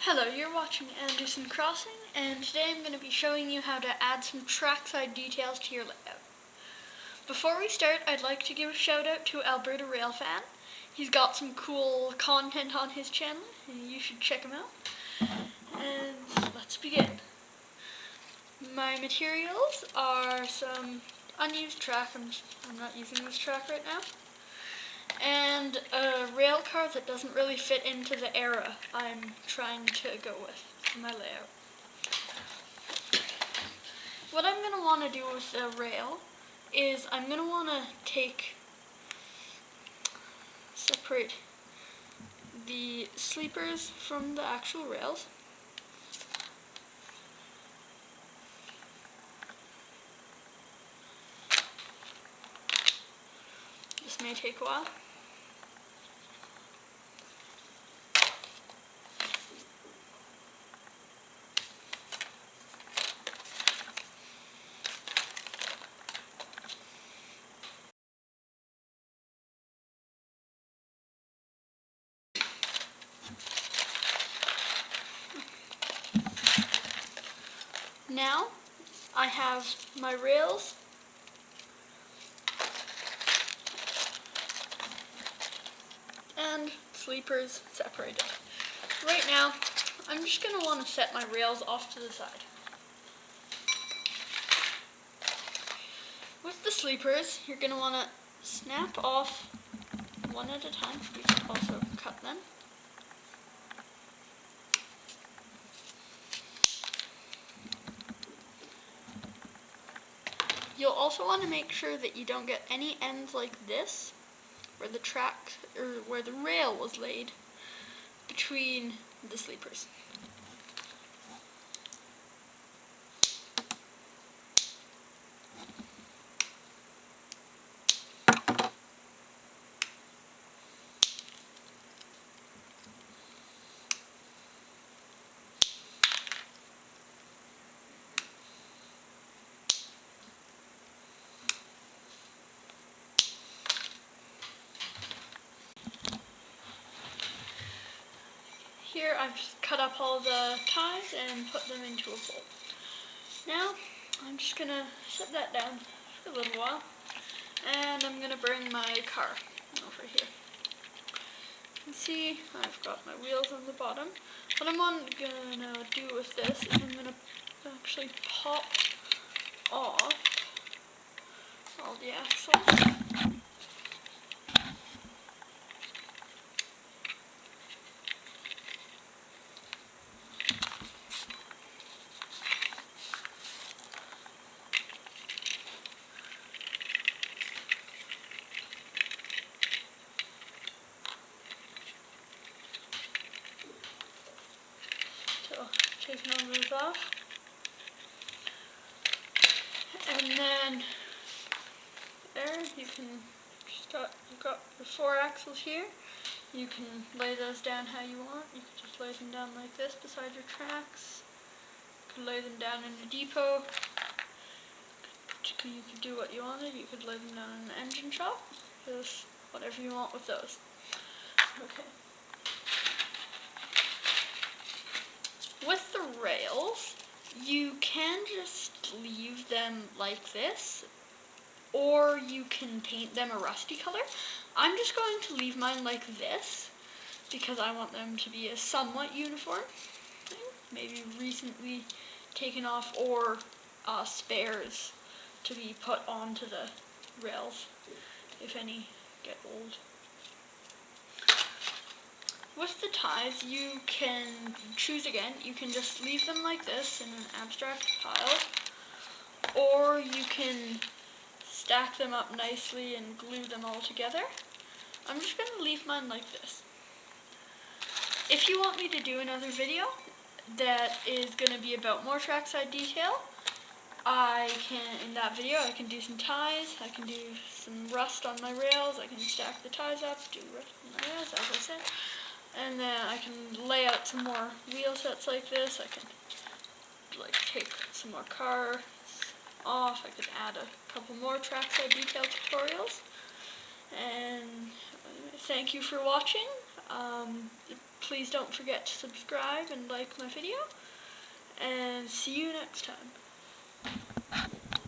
Hello, you're watching Anderson Crossing, and today I'm going to be showing you how to add some trackside details to your layout. Before we start, I'd like to give a shout out to Alberta Railfan. He's got some cool content on his channel, and you should check him out. And let's begin. My materials are some unused track. I'm not using this track right now. And a rail car that doesn't really fit into the era I'm trying to go with for my layout. What I'm going to want to do with the rail is I'm going to want to separate the sleepers from the actual rails. This may take a while. Now I have my rails and sleepers separated. Right now, I'm just going to want to set my rails off to the side. With the sleepers, you're going to want to snap off one at a time. You can also cut them. You'll also want to make sure that you don't get any ends like this, where the track or where the rail was laid between the sleepers. Here I've just cut up all the ties and put them into a bowl. Now I'm just going to set that down for a little while, and I'm going to bring my car over here. You can see I've got my wheels on the bottom. What I'm going to do with this is I'm going to actually pop off all the axles. Taking all those off, and then there you've got your 4 axles here. You can lay those down how you want. You can just lay them down like this beside your tracks. You could lay them down in a depot. You could do what you wanted. You could lay them down in an engine shop. Just whatever you want with those. Okay. With the rails, you can just leave them like this, or you can paint them a rusty color. I'm just going to leave mine like this because I want them to be a somewhat uniform. Maybe recently taken off, or spares to be put onto the rails if any get old. With the ties, you can choose again. You can just leave them like this in an abstract pile, or you can stack them up nicely and glue them all together. I'm just going to leave mine like this. If you want me to do another video that is going to be about more trackside detail, in that video I can do some ties, I can do some rust on my rails, I can stack the ties up, do rust on my rails, as I said. And then I can lay out some more wheel sets like this. I can take some more cars off. I could add a couple more trackside detail tutorials. And thank you for watching. please don't forget to subscribe and like my video, and see you next time.